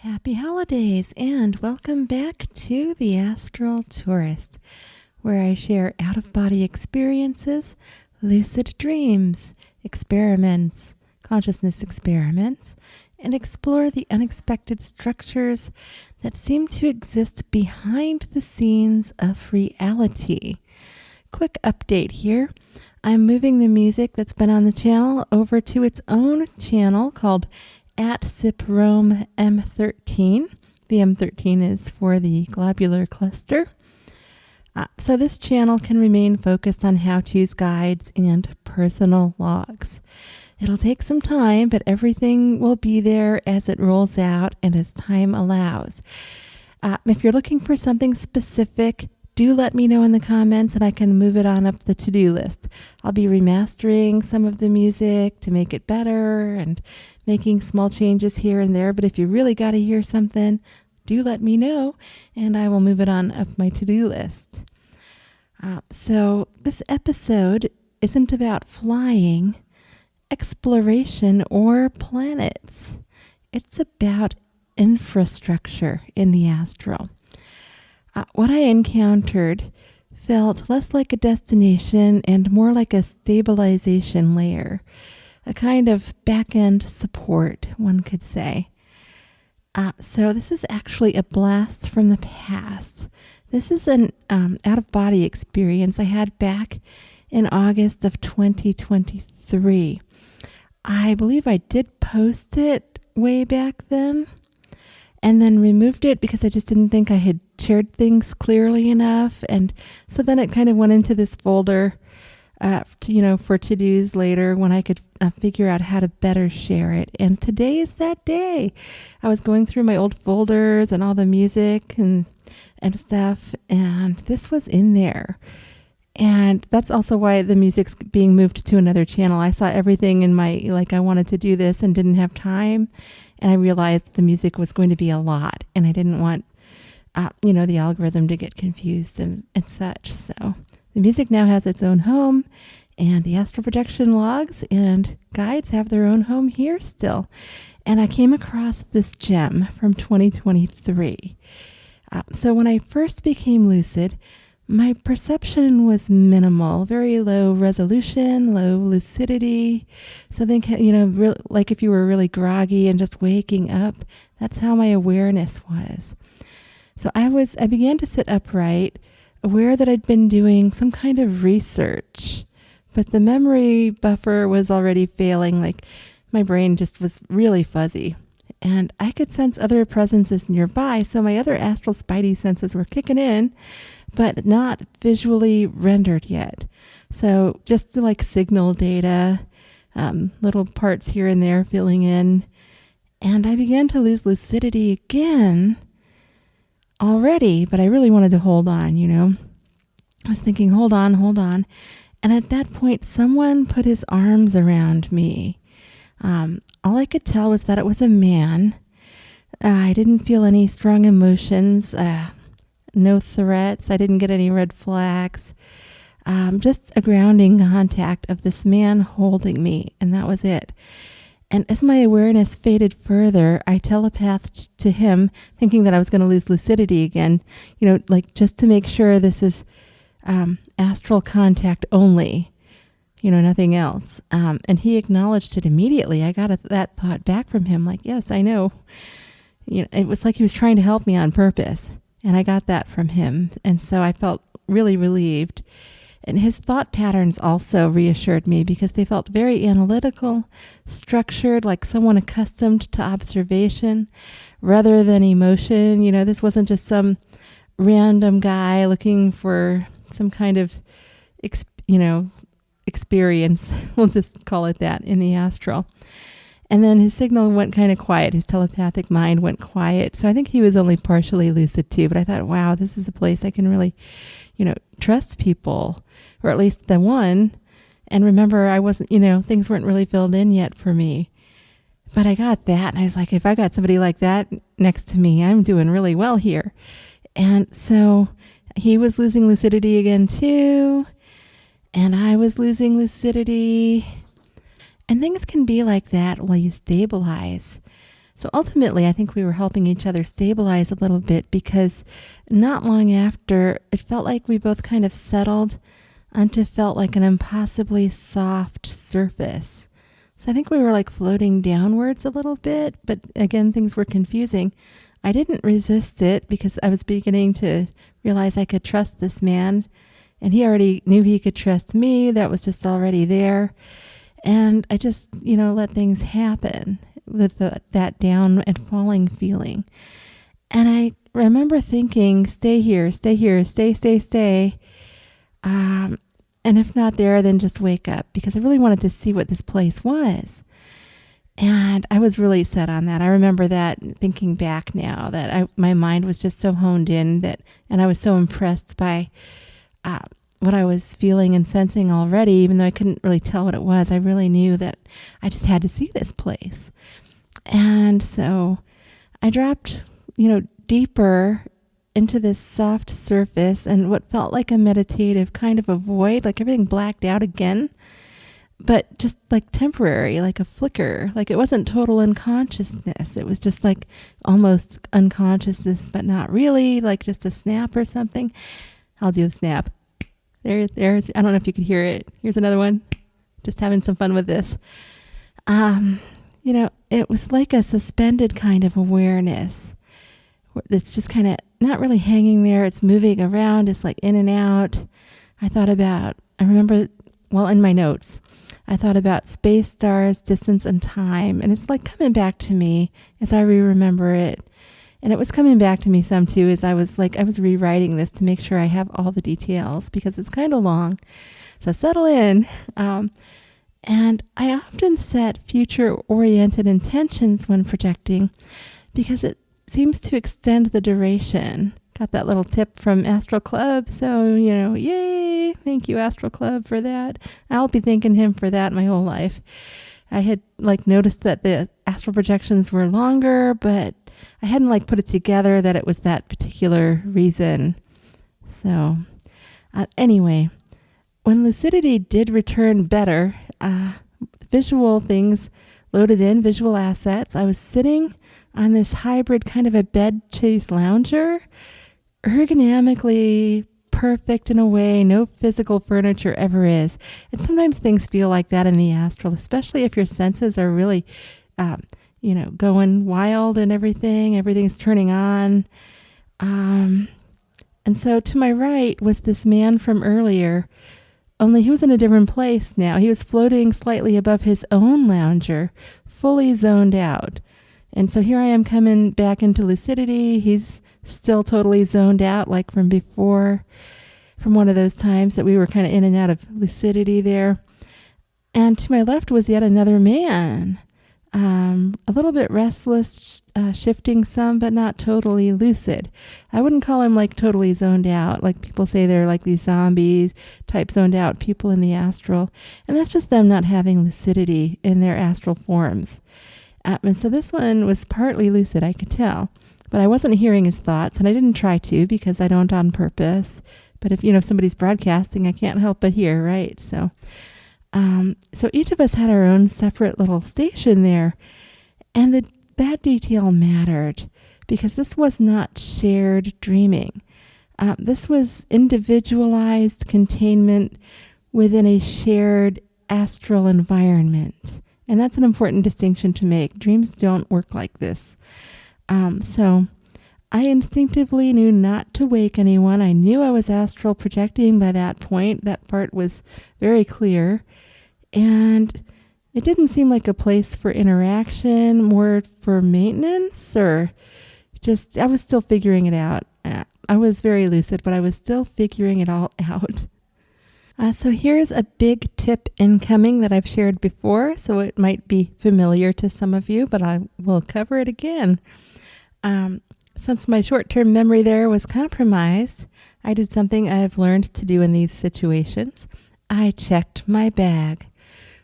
Happy holidays and welcome back to the Astral Tourist, where I share out-of-body experiences, lucid dreams, experiments, consciousness experiments, and explore the unexpected structures that seem to exist behind the scenes of reality. Quick update here. I'm moving the music that's been on the channel over to its own channel called @SIPROME M13. The M13 is for the globular cluster. So this channel can remain focused on how-tos, guides, and personal logs. It'll take some time, but everything will be there as it rolls out and as time allows. If you're looking for something specific, do let me know in the comments and I can move it on up the to-do list. I'll be remastering some of the music to make it better and making small changes here and there. But if you really got to hear something, do let me know and I will move it on up my to-do list. So this episode isn't about flying, exploration, or planets. It's about infrastructure in the astral. What I encountered felt less like a destination and more like a stabilization layer, a kind of backend support, one could say. So this is actually a blast from the past. This is an out-of-body experience I had back in August of 2023. I believe I did post it way back then, and then removed it because I just didn't think I had shared things clearly enough. And so then it kind of went into this folder, for to-dos later when I could figure out how to better share it. And today is that day. I was going through my old folders and all the music and stuff, and this was in there. And that's also why the music's being moved to another channel. I saw everything in my, I wanted to do this and didn't have time. And I realized the music was going to be a lot. And I didn't want, the algorithm to get confused and such. So the music now has its own home. And the astral projection logs and guides have their own home here still. And I came across this gem from 2023. So when I first became lucid, my perception was minimal, very low resolution, low lucidity. So think, like if you were really groggy and just waking up, that's how my awareness was. So I began to sit upright, aware that I'd been doing some kind of research, but the memory buffer was already failing, like my brain just was really fuzzy. And I could sense other presences nearby, so my other astral spidey senses were kicking in, but not visually rendered yet. So just signal data, little parts here and there filling in. And I began to lose lucidity again already, but I really wanted to hold on, I was thinking, hold on. And at that point, someone put his arms around me. All I could tell was that it was a man. I didn't feel any strong emotions, no threats. I didn't get any red flags. Just a grounding contact of this man holding me, and that was it. And as my awareness faded further, I telepathed to him, thinking that I was going to lose lucidity again, just to make sure this is astral contact only. Nothing else. And he acknowledged it immediately. I got that thought back from him, yes, I know. It was like he was trying to help me on purpose. And I got that from him. And so I felt really relieved. And his thought patterns also reassured me because they felt very analytical, structured, like someone accustomed to observation rather than emotion. This wasn't just some random guy looking for some kind of, experience, we'll just call it that, in the astral. And then his signal went kind of quiet. His telepathic mind went quiet. So I think he was only partially lucid too. But I thought, wow, this is a place I can really, trust people, or at least the one. And remember, I wasn't, things weren't really filled in yet for me. But I got that. And I was like, if I got somebody like that next to me, I'm doing really well here. And so he was losing lucidity again too. And I was losing lucidity. And things can be like that while you stabilize. So ultimately, I think we were helping each other stabilize a little bit, because not long after, it felt like we both kind of settled onto felt like an impossibly soft surface. So I think we were like floating downwards a little bit, but again, things were confusing. I didn't resist it because I was beginning to realize I could trust this man, and he already knew he could trust me. That was just already there. And I just, let things happen with that down and falling feeling. And I remember thinking, stay here, stay here, stay, stay, stay. And if not there, then just wake up, because I really wanted to see what this place was. And I was really set on that. I remember that, thinking back now, that my mind was just so honed in and I was so impressed by what I was feeling and sensing already, even though I couldn't really tell what it was. I really knew that I just had to see this place. And so I dropped, deeper into this soft surface and what felt like a meditative kind of a void, like everything blacked out again, but just like temporary, like a flicker. Like it wasn't total unconsciousness. It was just like almost unconsciousness, but not really, like just a snap or something. I'll do a snap. There's, I don't know if you could hear it. Here's another one. Just having some fun with this. It was like a suspended kind of awareness. It's just kind of not really hanging there. It's moving around. It's like in and out. I remember, in my notes, I thought about space, stars, distance, and time. And it's like coming back to me as I remember it. And it was coming back to me some too, as I was rewriting this to make sure I have all the details, because it's kind of long. So settle in. And I often set future-oriented intentions when projecting, because it seems to extend the duration. Got that little tip from Astral Club. So, yay. Thank you, Astral Club, for that. I'll be thanking him for that my whole life. I had noticed that the astral projections were longer, but I hadn't put it together that it was that particular reason. So anyway, when lucidity did return better, visual things loaded in, visual assets, I was sitting on this hybrid kind of a bed chase lounger, ergonomically perfect in a way no physical furniture ever is. And sometimes things feel like that in the astral, especially if your senses are really, going wild and everything's turning on. And so to my right was this man from earlier, only he was in a different place now. He was floating slightly above his own lounger, fully zoned out. And so here I am coming back into lucidity. He's still totally zoned out, like from before, from one of those times that we were kind of in and out of lucidity there. And to my left was yet another man, a little bit restless, shifting some, but not totally lucid. I wouldn't call him totally zoned out. Like people say they're like these zombies type zoned out people in the astral. And that's just them not having lucidity in their astral forms. And so this one was partly lucid, I could tell. But I wasn't hearing his thoughts, and I didn't try to, because I don't on purpose. But if somebody's broadcasting, I can't help but hear, right? So each of us had our own separate little station there. And that detail mattered, because this was not shared dreaming. This was individualized containment within a shared astral environment. And that's an important distinction to make. Dreams don't work like this. So I instinctively knew not to wake anyone. I knew I was astral projecting by that point. That part was very clear. And it didn't seem like a place for interaction, more for maintenance, or just, I was still figuring it out. I was very lucid, but I was still figuring it all out. So here's a big tip incoming that I've shared before, so it might be familiar to some of you, but I will cover it again. Since my short-term memory there was compromised, I did something I've learned to do in these situations. I checked my bag.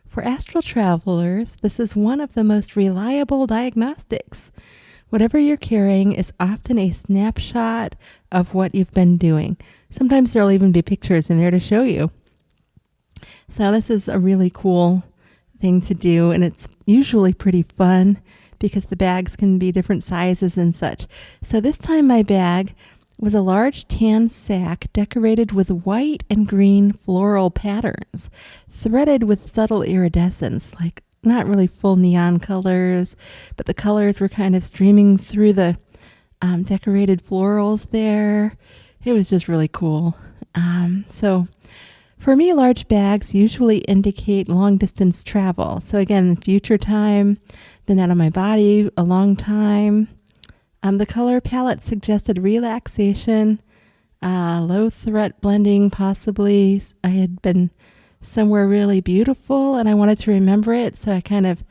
For astral travelers, this is one of the most reliable diagnostics. Whatever you're carrying is often a snapshot of what you've been doing. Sometimes there'll even be pictures in there to show you. So this is a really cool thing to do, and it's usually pretty fun because the bags can be different sizes and such. So this time my bag was a large tan sack decorated with white and green floral patterns, threaded with subtle iridescence, like not really full neon colors, but the colors were kind of streaming through the decorated florals there. It was just really cool. So for me, large bags usually indicate long distance travel. So again, future time, been out of my body a long time. The color palette suggested relaxation, low threat blending, possibly. I had been somewhere really beautiful and I wanted to remember it, so I kind of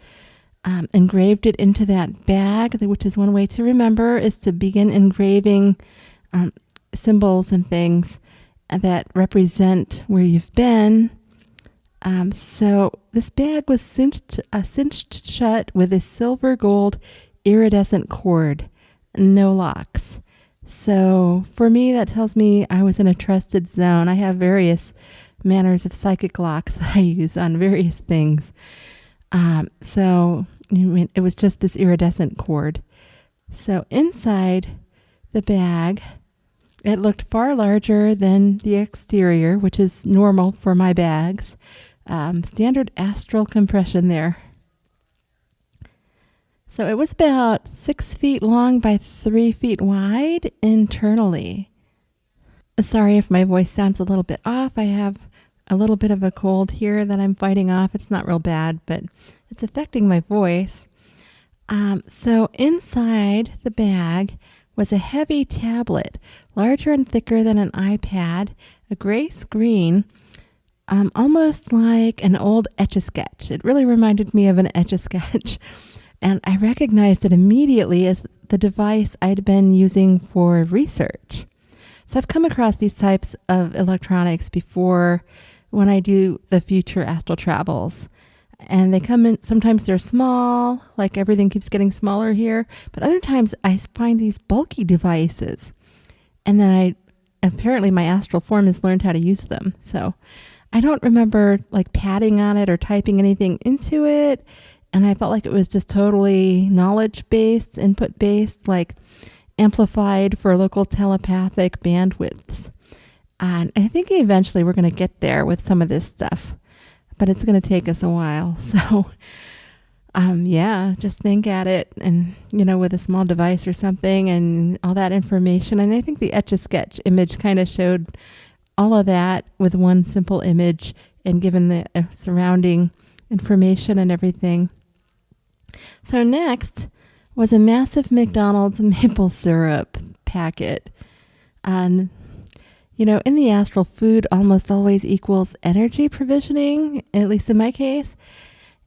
engraved it into that bag, which is one way to remember, is to begin engraving symbols and things that represent where you've been. So this bag was cinched shut with a silver gold iridescent cord, no locks. So for me, that tells me I was in a trusted zone. I have various manners of psychic locks that I use on various things. So it was just this iridescent cord. So inside the bag, it looked far larger than the exterior, which is normal for my bags. Standard Astral compression there. So it was about 6 feet long by 3 feet wide internally. Sorry if my voice sounds a little bit off. I have a little bit of a cold here that I'm fighting off. It's not real bad, but it's affecting my voice. So inside the bag was a heavy tablet, larger and thicker than an iPad, a gray screen, almost like an old Etch-a-Sketch. It really reminded me of an Etch-a-Sketch. And I recognized it immediately as the device I'd been using for research. So I've come across these types of electronics before when I do the future astral travels. And they come in, sometimes they're small, like everything keeps getting smaller here. But other times I find these bulky devices. And then apparently my astral form has learned how to use them. So I don't remember like padding on it or typing anything into it. And I felt like it was just totally knowledge-based, input-based, like amplified for local telepathic bandwidths. And I think eventually we're going to get there with some of this stuff, but it's going to take us a while. So, just think at it and, with a small device or something and all that information. And I think the Etch-a-Sketch image kind of showed all of that with one simple image and given the surrounding information and everything. So next was a massive McDonald's maple syrup packet. And, in the astral, food almost always equals energy provisioning, at least in my case,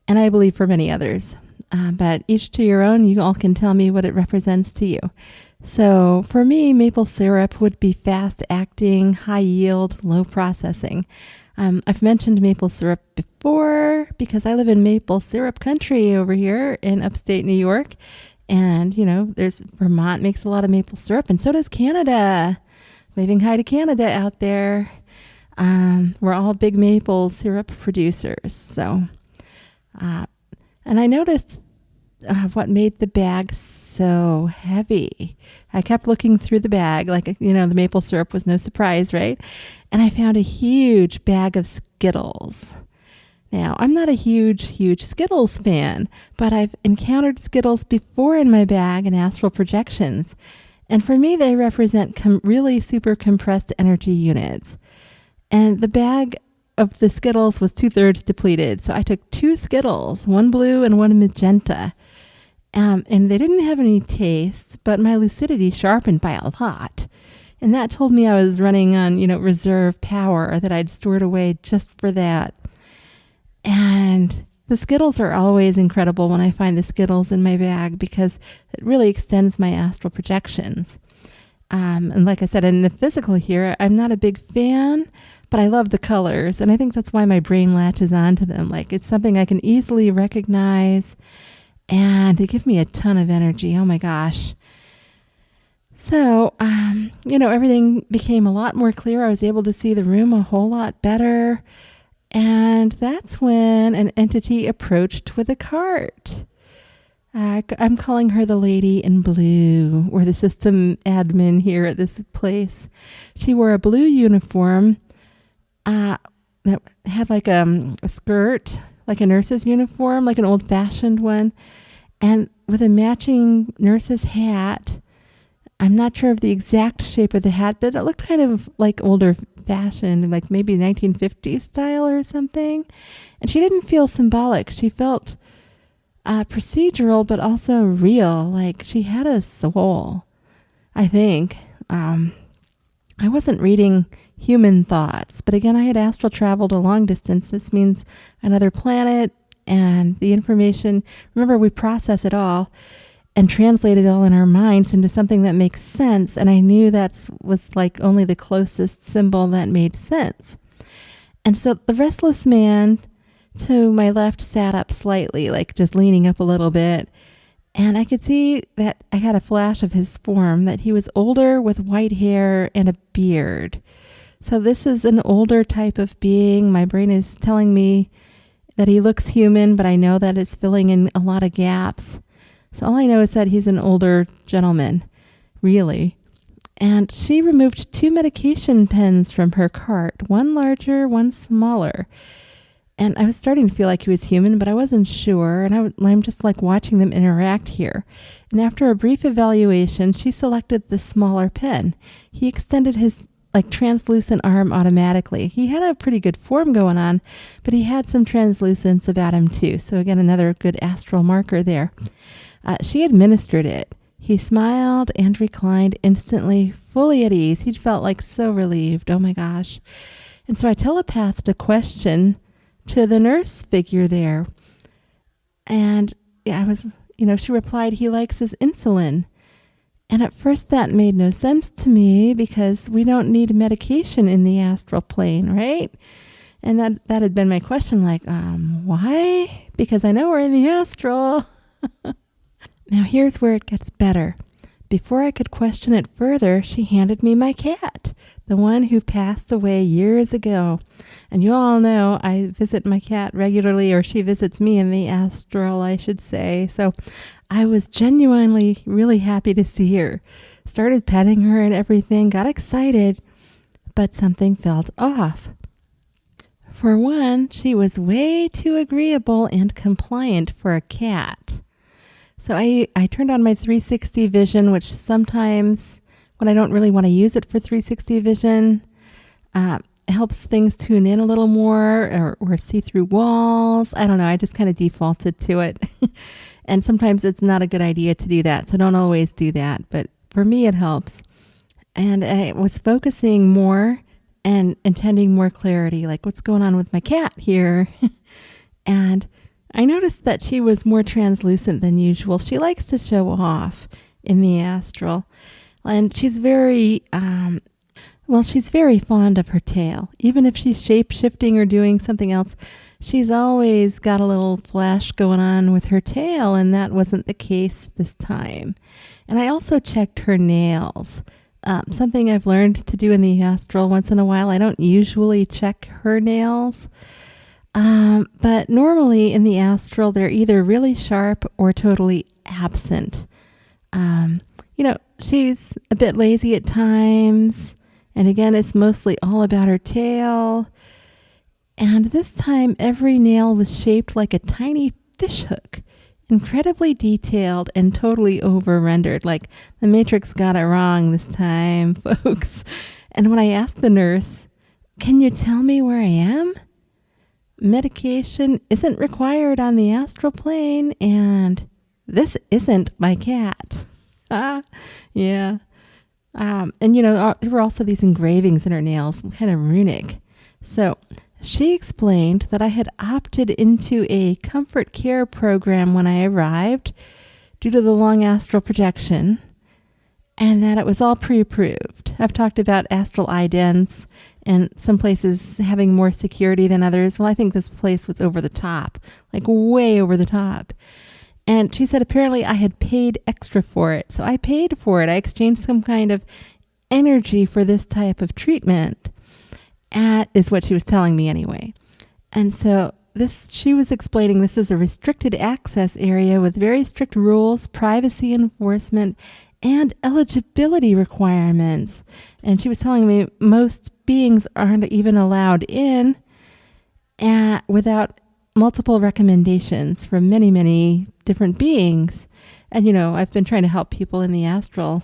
and I believe for many others. But each to your own, you all can tell me what it represents to you. So for me, maple syrup would be fast-acting, high-yield, low processing. I've mentioned maple syrup before because I live in maple syrup country over here in upstate New York. And, there's Vermont makes a lot of maple syrup, and so does Canada. Waving hi to Canada out there. We're all big maple syrup producers. So, and I noticed what made the bag so heavy. I kept looking through the bag, like, the maple syrup was no surprise, right? And I found a huge bag of Skittles. Now, I'm not a huge Skittles fan, but I've encountered Skittles before in my bag in astral projections. And for me, they represent really super compressed energy units. And the bag of the Skittles was 2/3 depleted. So I took 2 Skittles, one blue and one magenta. And they didn't have any taste, but my lucidity sharpened by a lot. And that told me I was running on, reserve power that I'd stored away just for that. And the Skittles are always incredible when I find the Skittles in my bag because it really extends my astral projections. And like I said, in the physical here, I'm not a big fan, but I love the colors. And I think that's why my brain latches onto them. Like it's something I can easily recognize. And they give me a ton of energy. Oh my gosh. So, everything became a lot more clear. I was able to see the room a whole lot better. And that's when an entity approached with a cart. I'm calling her the lady in blue, or the system admin here at this place. She wore a blue uniform that had like a skirt, like a nurse's uniform, like an old-fashioned one, and with a matching nurse's hat. I'm not sure of the exact shape of the hat, but it looked kind of like older fashioned, like maybe 1950s style or something. And she didn't feel symbolic. She felt procedural, but also real. Like she had a soul, I think. I wasn't reading human thoughts, but again, I had astral traveled a long distance. This means another planet, and the information, remember, we process it all and translate it all in our minds into something that makes sense. And I knew that was like only the closest symbol that made sense. And so the restless man to my left sat up slightly, like just leaning up a little bit. And I could see that I had a flash of his form, that he was older with white hair and a beard. So this is an older type of being. My brain is telling me that he looks human, but I know that it's filling in a lot of gaps. So all I know is that he's an older gentleman, really. And she removed 2 medication pens from her cart, one larger, one smaller. And I was starting to feel like he was human, but I wasn't sure. And I'm just like watching them interact here. And after a brief evaluation, she selected the smaller pen. He extended his like translucent arm automatically. He had a pretty good form going on, but he had some translucence about him too. So again, another good astral marker there. She administered it. He smiled and reclined instantly, fully at ease. He felt like so relieved. Oh my gosh. And so I telepathed a question to the nurse figure there. And she replied, he likes his insulin. And at first that made no sense to me because we don't need medication in the astral plane, right? And that had been my question, like, why? Because I know we're in the astral. Now here's where it gets better. Before I could question it further, she handed me my cat, the one who passed away years ago. And you all know I visit my cat regularly, or she visits me in the astral, I should say. So I was genuinely really happy to see her. Started petting her and everything, got excited, but something felt off. For one, she was way too agreeable and compliant for a cat. So I turned on my 360 vision, which sometimes when I don't really want to use it for 360 vision, helps things tune in a little more or see through walls. I don't know. I just kind of defaulted to it. And sometimes it's not a good idea to do that. So don't always do that. But for me, it helps. And I was focusing more and intending more clarity, like what's going on with my cat here. And I noticed that she was more translucent than usual. She likes to show off in the astral. And she's very, she's very fond of her tail. Even if she's shape-shifting or doing something else, she's always got a little flash going on with her tail, and that wasn't the case this time. And I also checked her nails. Something I've learned to do in the astral once in a while. I don't usually check her nails. But normally in the astral, they're either really sharp or totally absent. She's a bit lazy at times. And again, it's mostly all about her tail. And this time, every nail was shaped like a tiny fish hook. Incredibly detailed and totally over-rendered. Like the Matrix got it wrong this time, folks. And when I asked the nurse, "Can you tell me where I am?" Medication isn't required on the astral plane, and this isn't my cat. Yeah. There were also these engravings in her nails, kind of runic. So she explained that I had opted into a comfort care program when I arrived due to the long astral projection, and that it was all pre-approved. I've talked about astral idents and some places having more security than others. Well, I think this place was over the top, like way over the top. And she said apparently I had paid extra for it. So I paid for it. I exchanged some kind of energy for this type of treatment, is what she was telling me anyway. And so she was explaining this is a restricted access area with very strict rules, privacy enforcement, and eligibility requirements. And she was telling me most beings aren't even allowed in without multiple recommendations from many, many different beings. And, I've been trying to help people in the astral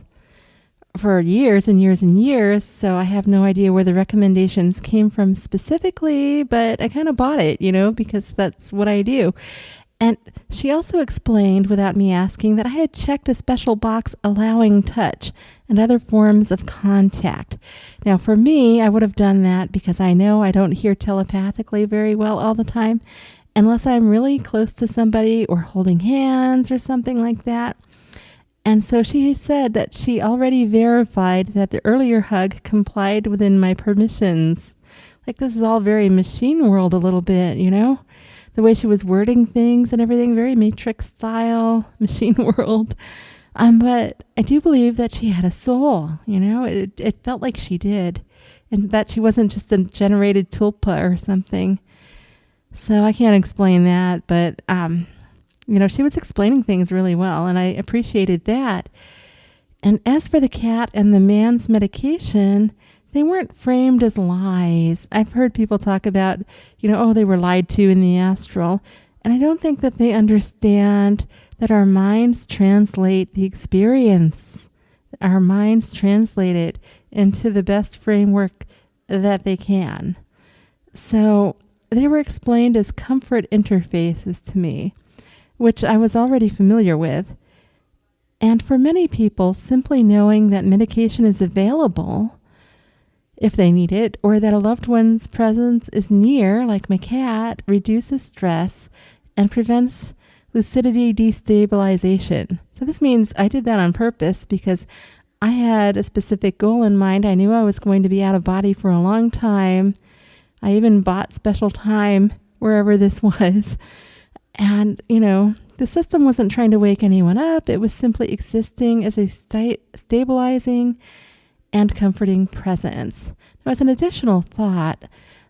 for years and years and years, so I have no idea where the recommendations came from specifically, but I kind of bought it, because that's what I do. And she also explained, without me asking, that I had checked a special box allowing touch and other forms of contact. Now, for me, I would have done that because I know I don't hear telepathically very well all the time, unless I'm really close to somebody or holding hands or something like that. And so she said that she already verified that the earlier hug complied within my permissions. Like, this is all very machine world a little bit, The way she was wording things and everything, very Matrix style, machine world. But I do believe that she had a soul, It felt like she did. And that she wasn't just a generated tulpa or something. So I can't explain that, but she was explaining things really well, and I appreciated that. And as for the cat and the man's medication, they weren't framed as lies. I've heard people talk about, they were lied to in the astral. And I don't think that they understand that our minds translate the experience. Our minds translate it into the best framework that they can. So they were explained as comfort interfaces to me, which I was already familiar with. And for many people, simply knowing that medication is available if they need it, or that a loved one's presence is near, like my cat, reduces stress and prevents lucidity destabilization. So this means I did that on purpose because I had a specific goal in mind. I knew I was going to be out of body for a long time. I even bought special time wherever this was. And, the system wasn't trying to wake anyone up. It was simply existing as a stabilizing and comforting presence. Now, as an additional thought,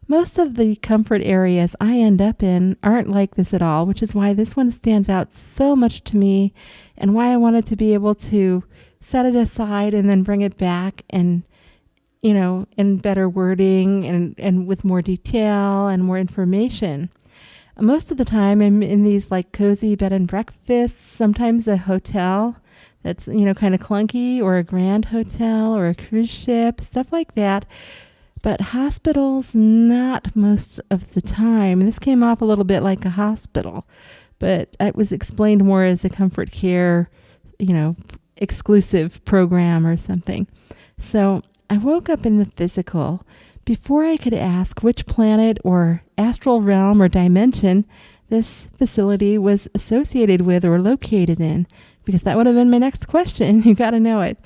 most of the comfort areas I end up in aren't like this at all, which is why this one stands out so much to me and why I wanted to be able to set it aside and then bring it back and, in better wording and with more detail and more information. Most of the time I'm in these like cozy bed and breakfasts, sometimes a hotel that's, kind of clunky, or a grand hotel or a cruise ship, stuff like that. But hospitals, not most of the time. This came off a little bit like a hospital, but it was explained more as a comfort care, exclusive program or something. So I woke up in the physical before I could ask which planet or astral realm or dimension this facility was associated with or located in, because that would have been my next question. You got to know it.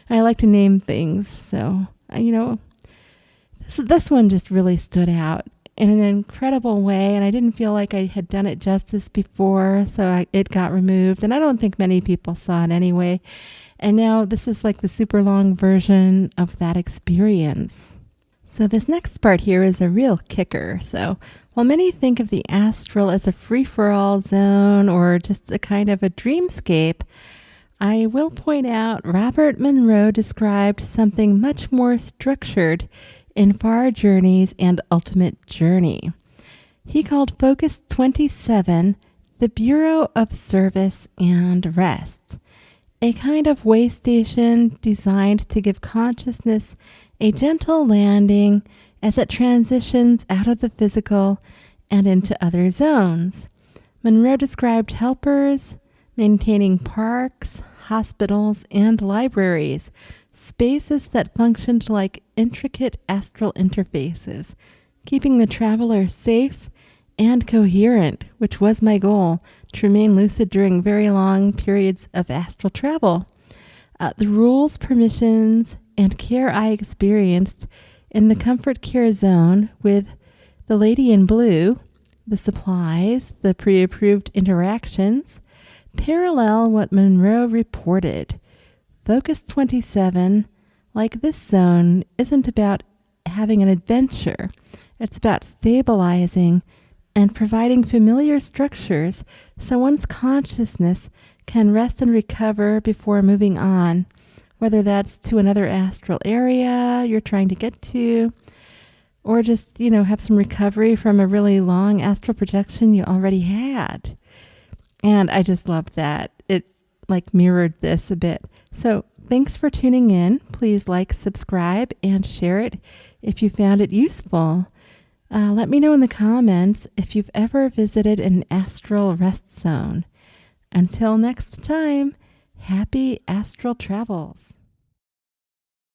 I like to name things. So, this one just really stood out in an incredible way, and I didn't feel like I had done it justice before, so it got removed, and I don't think many people saw it anyway. And now this is like the super long version of that experience. So this next part here is a real kicker. So while many think of the astral as a free-for-all zone or just a kind of a dreamscape, I will point out Robert Monroe described something much more structured in Far Journeys and Ultimate Journey. He called Focus 27 the Bureau of Service and Rest, a kind of way station designed to give consciousness a gentle landing as it transitions out of the physical and into other zones. Monroe described helpers maintaining parks, hospitals, and libraries, spaces that functioned like intricate astral interfaces, keeping the traveler safe and coherent, which was my goal, to remain lucid during very long periods of astral travel. The rules, permissions, and care I experienced in the comfort care zone with the lady in blue, the supplies, the pre-approved interactions, parallel what Monroe reported. Focus 27, like this zone, isn't about having an adventure. It's about stabilizing and providing familiar structures so one's consciousness can rest and recover before moving on, whether that's to another astral area you're trying to get to, or just, have some recovery from a really long astral projection you already had. And I just loved that. It mirrored this a bit. So thanks for tuning in. Please subscribe, and share it if you found it useful. Let me know in the comments if you've ever visited an astral rest zone. Until next time, happy astral travels.